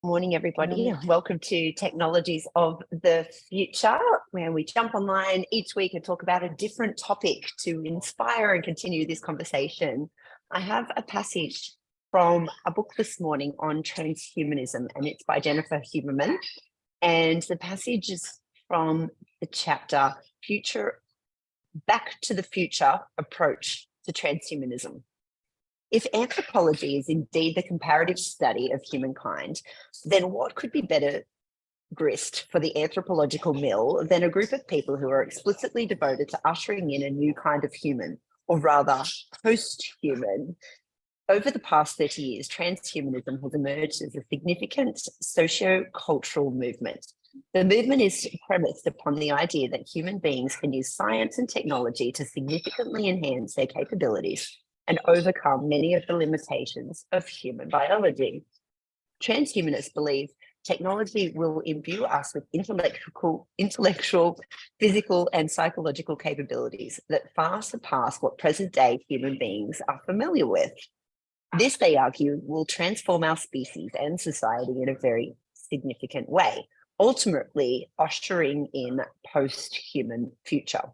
Morning, everybody, and welcome to Technologies of the Future, where we jump online each week and talk about a different topic to inspire and continue this conversation. I have a passage from a book this morning on transhumanism, and it's by Jennifer Huberman. And the passage is from the chapter Back to the Future Approach to Transhumanism. If anthropology is indeed the comparative study of humankind, then what could be better grist for the anthropological mill than a group of people who are explicitly devoted to ushering in a new kind of human, or rather post-human? Over the past 30 years, transhumanism has emerged as a significant socio-cultural movement. The movement is premised upon the idea that human beings can use science and technology to significantly enhance their capabilities and overcome many of the limitations of human biology. Transhumanists believe technology will imbue us with intellectual, physical, and psychological capabilities that far surpass what present-day human beings are familiar with. This, they argue, will transform our species and society in a very significant way, ultimately ushering in post-human future.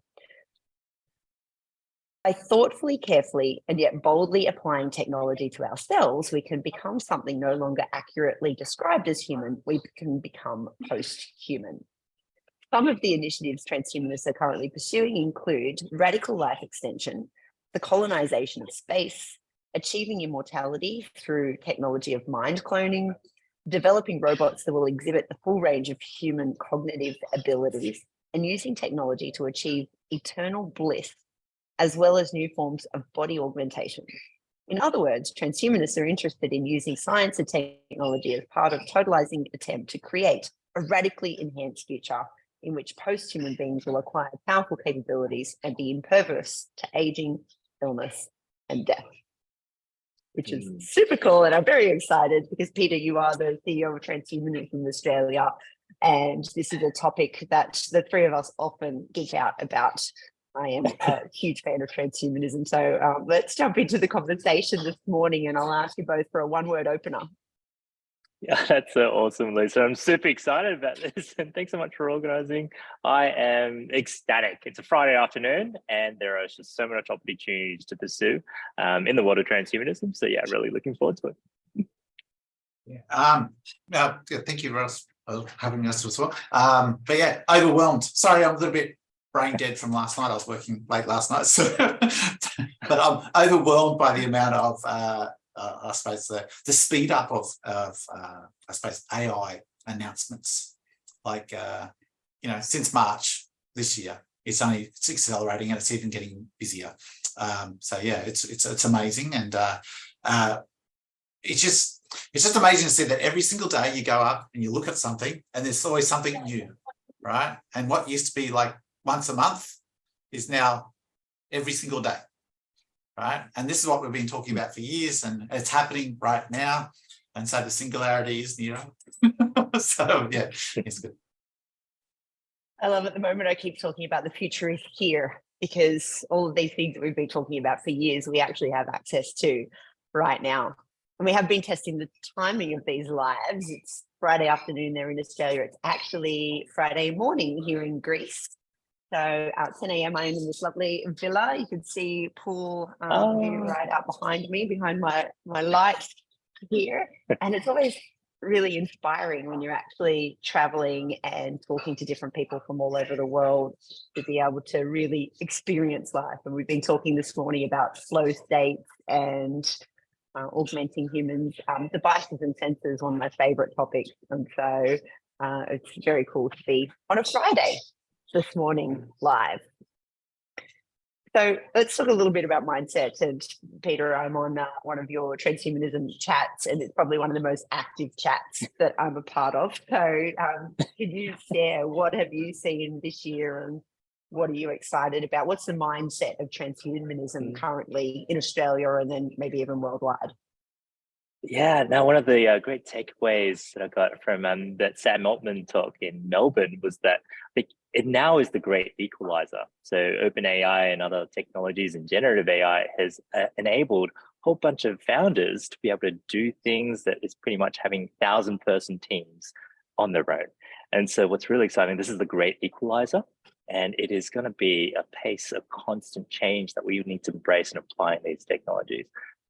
By thoughtfully, carefully, and yet boldly applying technology to ourselves, we can become something no longer accurately described as human. We can become post-human. Some of the initiatives transhumanists are currently pursuing include radical life extension, the colonization of space, achieving immortality through technology of mind cloning, developing robots that will exhibit the full range of human cognitive abilities, and using technology to achieve eternal bliss, as well as new forms of body augmentation. In other words, transhumanists are interested in using science and technology as part of a totalizing attempt to create a radically enhanced future in which post-human beings will acquire powerful capabilities and be impervious to aging, illness, and death, which is super cool. And I'm very excited because, Peter, you are the CEO of Transhumanism Australia, and this is a topic that the three of us often geek out about. I am a huge fan of transhumanism. So let's jump into the conversation this morning, and I'll ask you both for a one-word opener. Yeah, that's awesome, Lisa. I'm super excited about this, and thanks so much for organising. I am ecstatic. It's a Friday afternoon, and there are just so many opportunities to pursue in the world of transhumanism. So yeah, really looking forward to it. Thank you, Ross, for having us as well. But yeah, overwhelmed. Sorry, I'm a little bit brain dead from last night. I was working late last night, so but I'm overwhelmed by the amount of I suppose the speed up of I suppose AI announcements. Like since March this year, it's accelerating, and it's even getting busier. So yeah, it's amazing, and it's just amazing to see that every single day you go up and you look at something, and there's always something new, right? And what used to be like once a month is now every single day, right? And this is what we've been talking about for years, and it's happening right now. And so the singularity is near. So yeah, it's good. I love at the moment I keep talking about the future is here, because all of these things that we've been talking about for years, we actually have access to right now. And we have been testing the timing of these lives. It's Friday afternoon there in Australia. It's actually Friday morning here in Greece. So at 10 a.m. I am in this lovely villa. You can see pool right out behind me, behind my light here. And it's always really inspiring when you're actually traveling and talking to different people from all over the world to be able to really experience life. And we've been talking this morning about flow states and augmenting humans, devices and sensors, one of my favorite topics. And so it's very cool to be on a Friday this morning live. So let's talk a little bit about mindset. And Peter, I'm on one of your transhumanism chats, and it's probably one of the most active chats that I'm a part of. So can you share what have you seen this year, and what are you excited about? What's the mindset of transhumanism currently in Australia, and then maybe even worldwide? Yeah, now one of the great takeaways that I got from that Sam Altman talk in Melbourne was that it now is the great equalizer. So OpenAI and other technologies and generative AI has enabled whole bunch of founders to be able to do things that is pretty much having 1,000-person teams on their own. And so what's really exciting, this is the great equalizer, and it is going to be a pace of constant change that we need to embrace and apply in these technologies.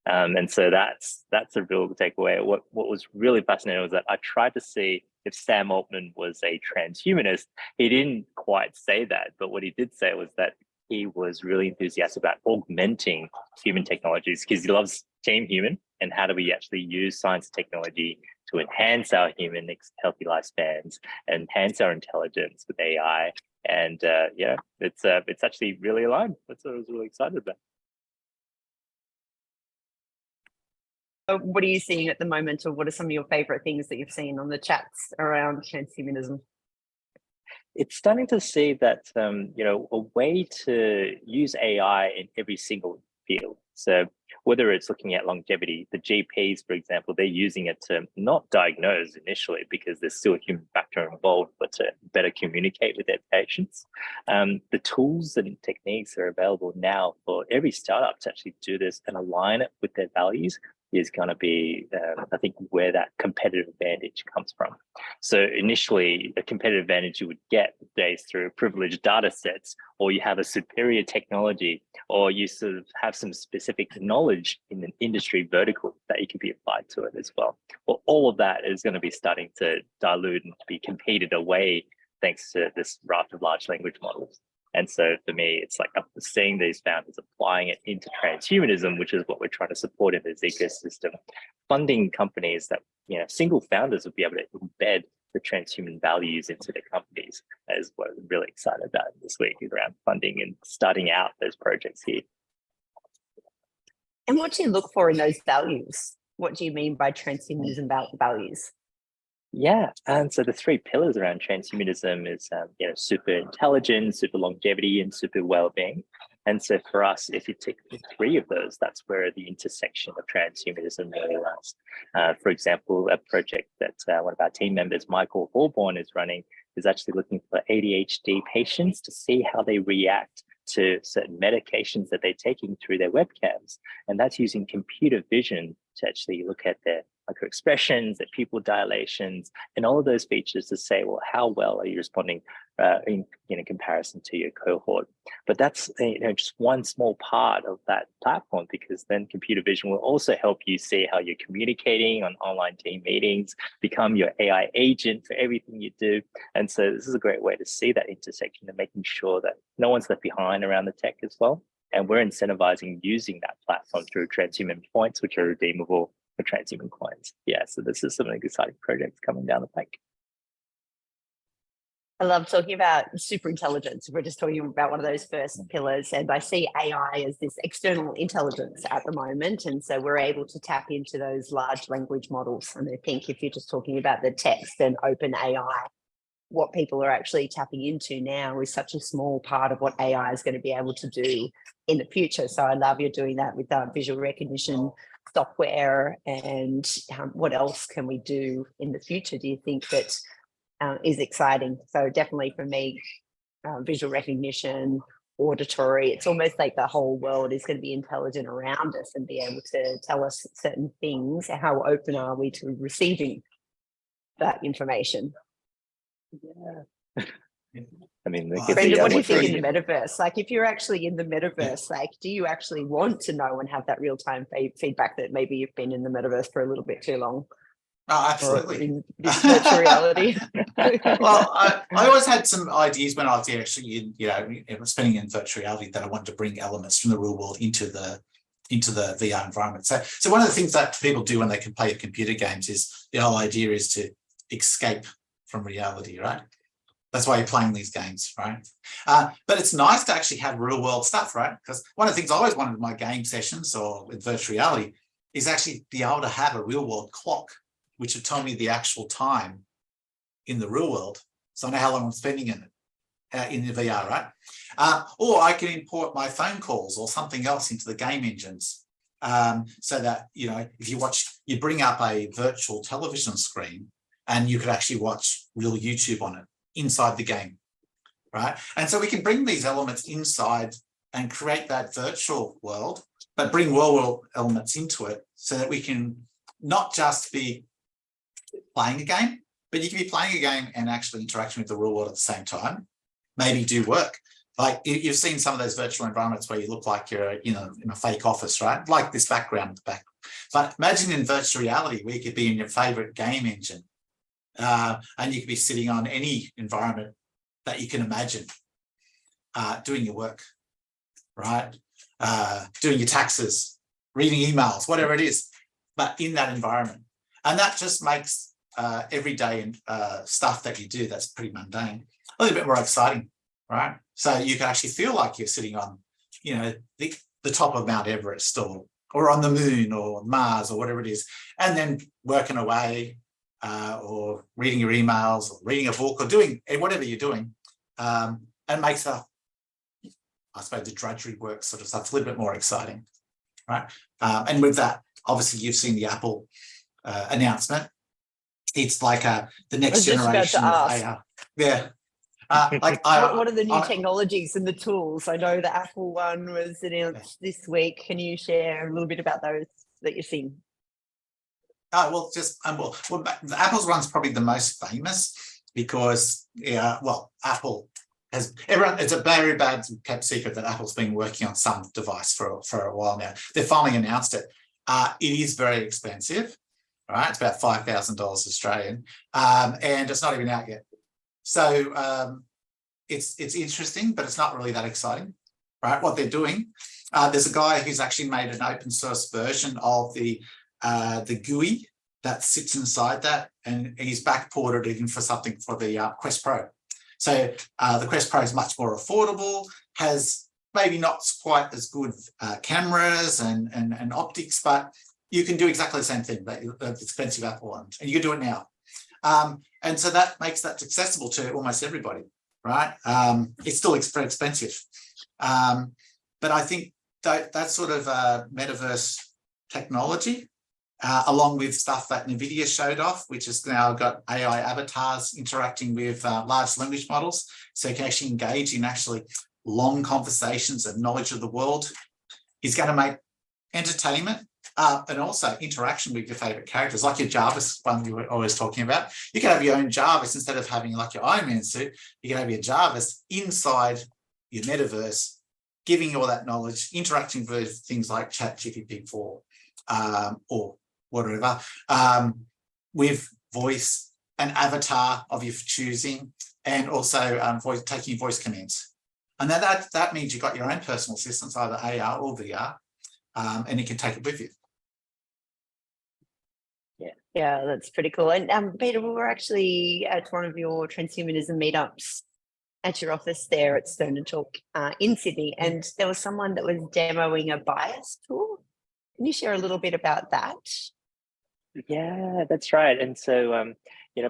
And so that's a real takeaway. What was really fascinating was that I tried to see if Sam Altman was a transhumanist. He didn't quite say that, but what he did say was that he was really enthusiastic about augmenting human technologies because he loves Team Human and how do we actually use science and technology to enhance our human healthy lifespans, enhance our intelligence with AI. And yeah, it's actually really aligned. That's what I was really excited about. What are you seeing at the moment, or what are some of your favorite things that you've seen on the chats around transhumanism? It's starting to see that, a way to use AI in every single field. So whether it's looking at longevity, the GPs, for example, they're using it to not diagnose initially because there's still a human factor involved, but to better communicate with their patients. The tools and techniques are available now for every startup to actually do this and align it with their values is going to be, I think, where that competitive advantage comes from. So initially, a competitive advantage you would get based through privileged data sets, or you have a superior technology, or you sort of have some specific knowledge in an industry vertical that you can be applied to it as well. Well, all of that is going to be starting to dilute and be competed away thanks to this raft of large language models. And so for me, it's like I'm seeing these founders applying it into transhumanism, which is what we're trying to support in this ecosystem, funding companies that, single founders will be able to embed the transhuman values into their companies. That is what I'm really excited about this week, is around funding and starting out those projects here. And what do you look for in those values? What do you mean by transhumanism values? Yeah, and so the three pillars around transhumanism is, super intelligence, super longevity, and super well-being. And so for us, if you tick the three of those, that's where the intersection of transhumanism really lies. For example, a project that one of our team members, Michael Horborn, is running is actually looking for ADHD patients to see how they react to certain medications that they're taking through their webcams. And that's using computer vision to actually look at their microexpressions, their pupil dilations, and all of those features to say, well, how well are you responding in comparison to your cohort? But that's just one small part of that platform, because then computer vision will also help you see how you're communicating on online team meetings, become your AI agent for everything you do. And so this is a great way to see that intersection and making sure that no one's left behind around the tech as well. And we're incentivizing using that platform through transhuman points, which are redeemable for transhuman coins. Yeah, so this is some of the exciting projects coming down the pike. I love talking about super intelligence. We're just talking about one of those first pillars, and I see AI as this external intelligence at the moment. And so we're able to tap into those large language models. And I think if you're just talking about the text and open AI, what people are actually tapping into now is such a small part of what AI is going to be able to do in the future. So I love you're doing that with visual recognition software. And what else can we do in the future, do you think, that is exciting? So definitely for me, visual recognition, auditory, it's almost like the whole world is going to be intelligent around us and be able to tell us certain things. How open are we to receiving that information? Yeah. I mean, Brenda, what do you think in the metaverse? Like, if you're actually in the metaverse, like, do you actually want to know and have that real-time feedback that maybe you've been in the metaverse for a little bit too long? Oh, absolutely. In this virtual reality. Well, I always had some ideas when I was actually spending in virtual reality that I wanted to bring elements from the real world into the VR environment. So one of the things that people do when they can play computer games is, the whole idea is to escape from reality, right? That's why you're playing these games, right? But it's nice to actually have real world stuff, right? Because one of the things I always wanted in my game sessions or with virtual reality is actually be able to have a real world clock, which would tell me the actual time in the real world. So I know how long I'm spending in it, in the VR, right? Or I can import my phone calls or something else into the game engines. So that, if you bring up a virtual television screen and you could actually watch real YouTube on it inside the game, right? And so we can bring these elements inside and create that virtual world, but bring real world elements into it so that we can not just be playing a game, but you can be playing a game and actually interacting with the real world at the same time. Maybe do work. Like you've seen some of those virtual environments where you look like you're, in a fake office, right? Like this background in the back. But imagine in virtual reality where you could be in your favorite game engine, and you could be sitting on any environment that you can imagine, doing your work, right? Doing your taxes, reading emails, whatever it is, but in that environment. And that just makes everyday stuff that you do that's pretty mundane a little bit more exciting, right? So you can actually feel like you're sitting on, the top of Mount Everest or on the moon or Mars or whatever it is, and then working away or reading your emails or reading a book or doing whatever you're doing, and makes I suppose the drudgery work sort of stuff a little bit more exciting, right? And with that, obviously you've seen the Apple announcement. It's like the next generation of AR. Yeah. What are the new technologies and the tools? I know the Apple one was announced this week. Can you share a little bit about those that you're seeing? Well, the Apple's one's probably the most famous because, Apple has it's a very bad kept secret that Apple's been working on some device for a while now. They finally announced it. It is very expensive, right? It's about $5,000 Australian, and it's not even out yet. So it's interesting, but it's not really that exciting, right? What they're doing, there's a guy who's actually made an open source version of the GUI that sits inside that, and he's backported it in for something for the Quest Pro. So the Quest Pro is much more affordable, has maybe not quite as good cameras and optics, but you can do exactly the same thing that the expensive Apple one, and you can do it now. And so that makes that accessible to almost everybody, right? It's still very expensive. But I think that sort of metaverse technology, along with stuff that NVIDIA showed off, which has now got AI avatars interacting with large language models, so you can actually engage in actually long conversations and knowledge of the world, is going to make entertainment and also interaction with your favorite characters, like your Jarvis one you were always talking about. You can have your own Jarvis instead of having like your Iron Man suit. You can have your Jarvis inside your metaverse, giving you all that knowledge, interacting with things like ChatGPT-4 or whatever, with voice, an avatar of your choosing, and also taking voice commands. And that means you've got your own personal assistants, either AR or VR, and you can take it with you. Yeah, that's pretty cool. And Peter, we were actually at one of your transhumanism meetups at your office there at Stone and Chalk in Sydney, and there was someone that was demoing a bias tool. Can you share a little bit about that? Yeah, that's right. And so,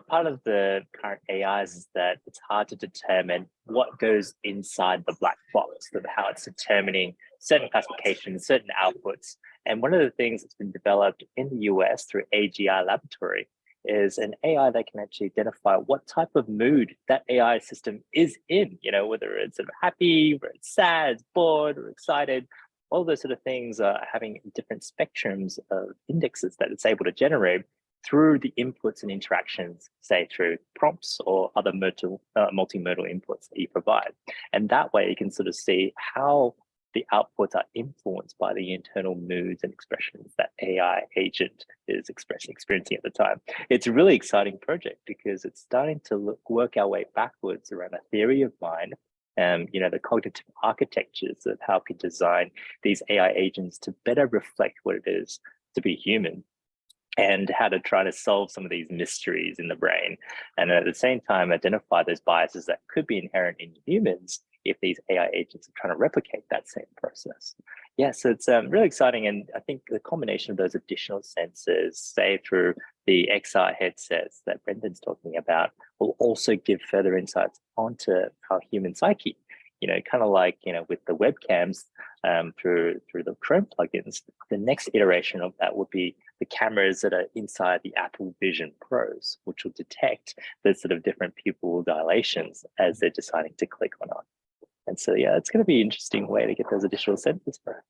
part of the current AIs is that it's hard to determine what goes inside the black box, of how it's determining certain classifications, certain outputs. And one of the things that's been developed in the US through AGI Laboratory is an AI that can actually identify what type of mood that AI system is in, whether it's sort of happy, whether it's sad, bored, or excited. All those sort of things are having different spectrums of indexes that it's able to generate through the inputs and interactions, say through prompts or other multimodal inputs that you provide. And that way you can sort of see how the outputs are influenced by the internal moods and expressions that AI agent is experiencing at the time. It's a really exciting project because it's starting to work our way backwards around a theory of mind, the cognitive architectures of how we design these AI agents to better reflect what it is to be human, and how to try to solve some of these mysteries in the brain, and at the same time identify those biases that could be inherent in humans if these AI agents are trying to replicate that same process. Yeah, so it's really exciting, and I think the combination of those additional sensors, say through the XR headsets that Brendan's talking about, will also give further insights onto our human psyche. Kind of like, with the webcams through the Chrome plugins, the next iteration of that would be the cameras that are inside the Apple Vision Pros, which will detect the sort of different pupil dilations as they're deciding to click or not. And so, yeah, it's going to be an interesting way to get those additional sensors for.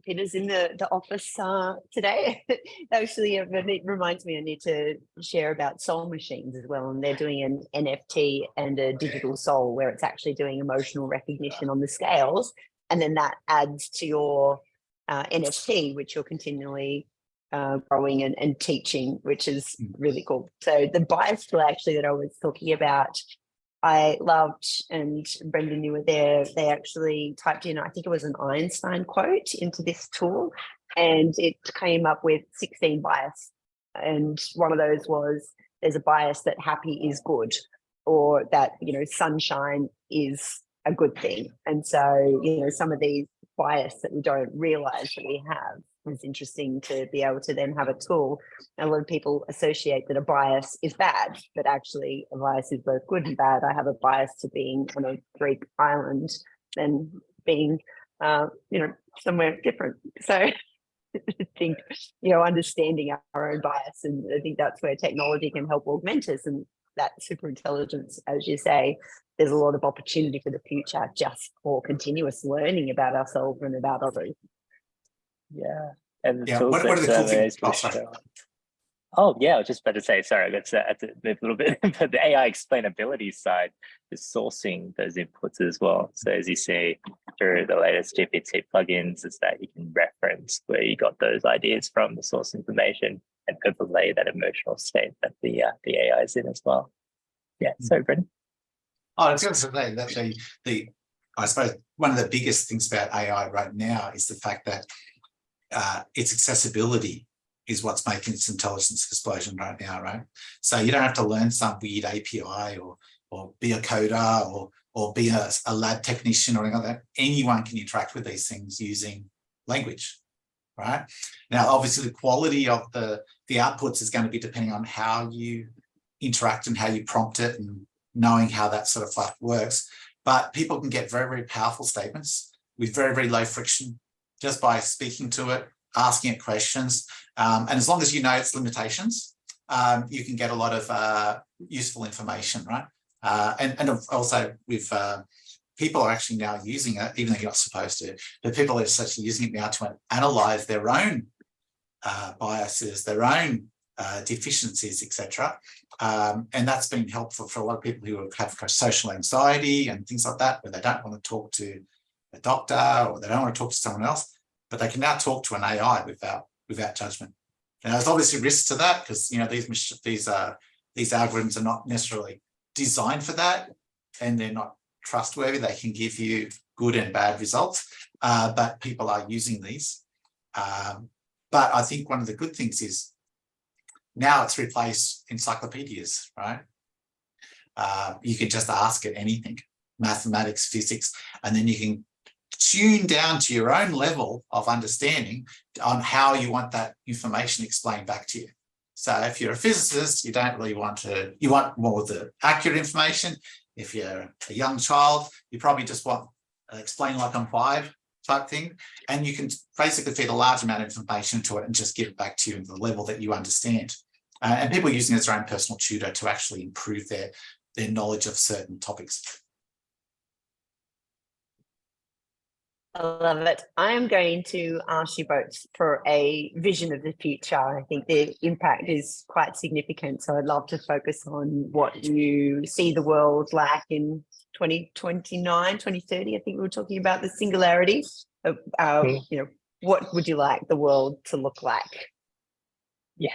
Peter's in the office today. Actually, it reminds me I need to share about soul machines as well. And they're doing an NFT and a digital soul where it's actually doing emotional recognition on the scales. And then that adds to your NFT, which you're continually growing and teaching, which is really cool. So the bias tool actually that I was talking about, I loved, and Brendan, you were there, they actually typed in, I think it was an Einstein quote into this tool, and it came up with 16 bias. And one of those was, there's a bias that happy is good, or that, sunshine is a good thing. And so, some of these bias that we don't realize that we have. It's interesting to be able to then have a tool. A lot of people associate that a bias is bad, but actually a bias is both good and bad. I have a bias to being on a Greek island than being, somewhere different. So I think, understanding our own bias, and I think that's where technology can help augment us, and that super intelligence, as you say, there's a lot of opportunity for the future just for continuous learning about ourselves and about others. Yeah, and yeah. What are the cool things? Oh, yeah, I was just about to say, sorry, that's a little bit, but the AI explainability side is sourcing those inputs as well. So as you see through the latest GPT plugins, is that you can reference where you got those ideas from, the source information, and overlay that emotional state that the AI is in as well. Yeah, so Brendan. Oh, I was going to say that I suppose one of the biggest things about AI right now is the fact that its accessibility is what's making its intelligence explosion right now, right? So you don't have to learn some weird API or be a coder or be a lab technician or anything like that. Anyone can interact with these things using language, right? Now, obviously, the quality of the outputs is going to be depending on how you interact and how you prompt it and knowing how that sort of stuff works. But people can get very, very powerful statements with very, very low friction just by speaking to it, asking it questions. And as long as you know its limitations, you can get a lot of useful information, right? And also with people are actually now using it, even though you're not supposed to, but people are actually using it now to analyze their own biases, their own deficiencies, etc. And that's been helpful for a lot of people who have social anxiety and things like that, where they don't want to talk to a doctor or they don't want to talk to someone else, but they can now talk to an AI without judgment. Now, there's obviously risks to that because these algorithms are not necessarily designed for that, and they're not trustworthy. They can give you good and bad results, but people are using these. But I think one of the good things is now it's replaced encyclopedias, right? You can just ask it anything, mathematics, physics, and then you can tune down to your own level of understanding on how you want that information explained back to you. So if you're a physicist, you don't really you want more of the accurate information. If you're a young child, you probably just want explain like I'm 5 type thing. And you can basically feed a large amount of information to it and just give it back to you at the level that you understand. And people using it as their own personal tutor to actually improve their knowledge of certain topics. I love it. I am going to ask you both for a vision of the future. I think the impact is quite significant. So I'd love to focus on what you see the world like in 2029, 2030. I think we were talking about the singularity of, what would you like the world to look like? Yeah,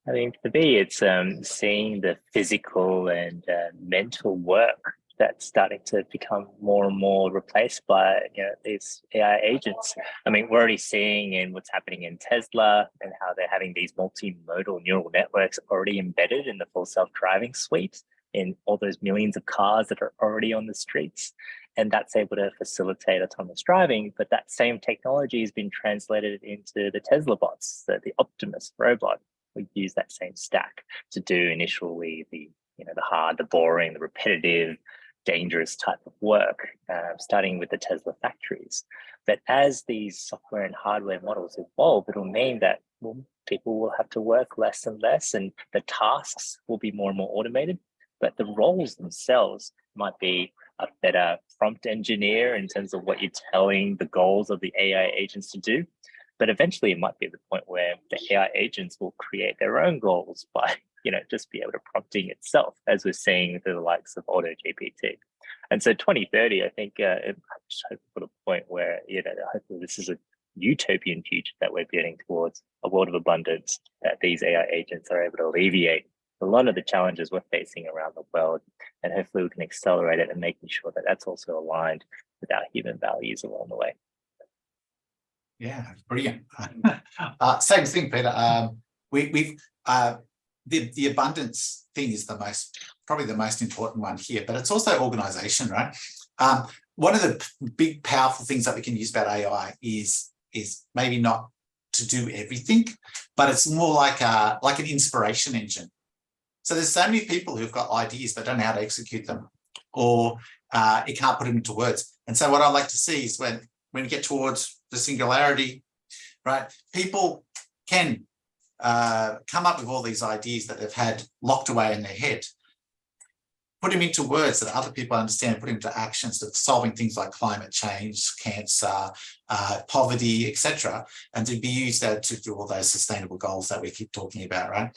I think for me, it's seeing the physical and mental work that's starting to become more and more replaced by these AI agents. I mean, we're already seeing in what's happening in Tesla and how they're having these multimodal neural networks already embedded in the full self-driving suite in all those millions of cars that are already on the streets. And that's able to facilitate autonomous driving. But that same technology has been translated into the Tesla bots, the Optimus robot. We use that same stack to do initially the hard, the boring, the repetitive, dangerous type of work, starting with the Tesla factories. But as these software and hardware models evolve, it'll mean that people will have to work less and less, and the tasks will be more and more automated. but the roles themselves might be a better prompt engineer in terms of what you're telling the goals of the AI agents to do. But eventually it might be the point where the AI agents will create their own goals by, just be able to prompting itself, as we're seeing through the likes of AutoGPT. And so 2030, I think it just hope for a point where, hopefully this is a utopian future that we're getting towards, a world of abundance, that these AI agents are able to alleviate a lot of the challenges we're facing around the world. And hopefully we can accelerate it and making sure that that's also aligned with our human values along the way. Yeah, brilliant. Same thing, Peter. The abundance thing is probably the most important one here, but it's also organization, right? One of the big powerful things that we can use about AI is maybe not to do everything, but it's more like an inspiration engine. So there's so many people who've got ideas but don't know how to execute them, or it can't put them into words. And so what I like to see is when we get towards the singularity, right, people can come up with all these ideas that they've had locked away in their head, put them into words that other people understand, put them into actions of solving things like climate change, cancer, poverty, etc., and to be used to do all those sustainable goals that we keep talking about, right?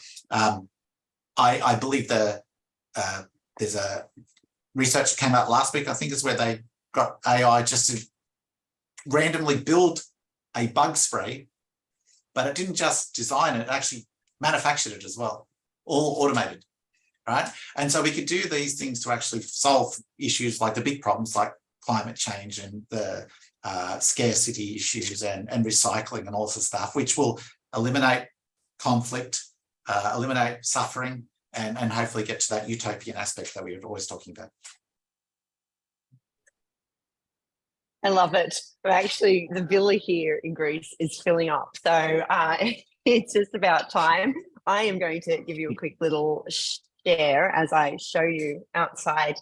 I believe there's a research that came out last week, I think, is where they got AI just to randomly build a bug spray, but it didn't just design it, it actually manufactured it as well, all automated, right? And so we could do these things to actually solve issues like the big problems like climate change and the scarcity issues and recycling and all this stuff, which will eliminate conflict, eliminate suffering, and hopefully get to that utopian aspect that we were always talking about. I love it. Actually, the villa here in Greece is filling up. So it's just about time. I am going to give you a quick little share as I show you outside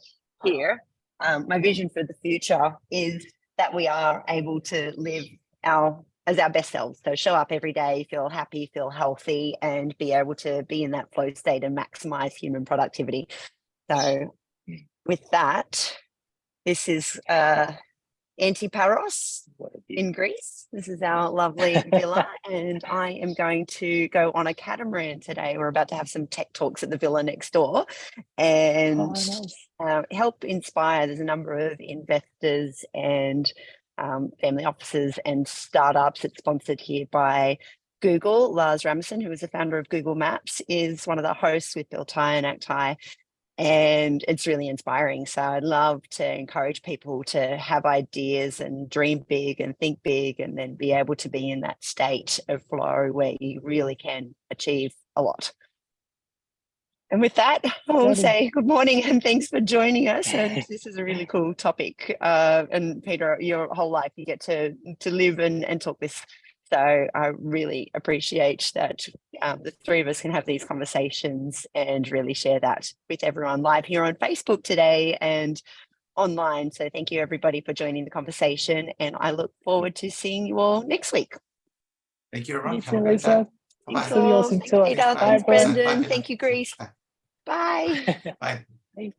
here. My vision for the future is that we are able to live as our best selves. So show up every day, feel happy, feel healthy, and be able to be in that flow state and maximize human productivity. So with that, this is Antiparos in Greece. This is our lovely villa, and I am going to go on a catamaran today. We're about to have some tech talks at the villa next door and help inspire. There's a number of investors and family offices and startups. It's sponsored here by Google. Lars Rasmussen, who is the founder of Google Maps, is one of the hosts with Bill Tai and Actai. And it's really inspiring. So I'd love to encourage people to have ideas and dream big and think big, and then be able to be in that state of flow where you really can achieve a lot. And with that, I'll say good morning and thanks for joining us. And this is a really cool topic. And Peter, your whole life you get to live and talk this. So I really appreciate that the three of us can have these conversations and really share that with everyone live here on Facebook today and online. So thank you everybody for joining the conversation, and I look forward to seeing you all next week. Thank you, everyone. Thank you, Lisa. Thanks Really all. awesome Thanks, Peter. Bye, Thanks, everyone. Brendan. Thank you, Greece. Bye. Bye. Thanks.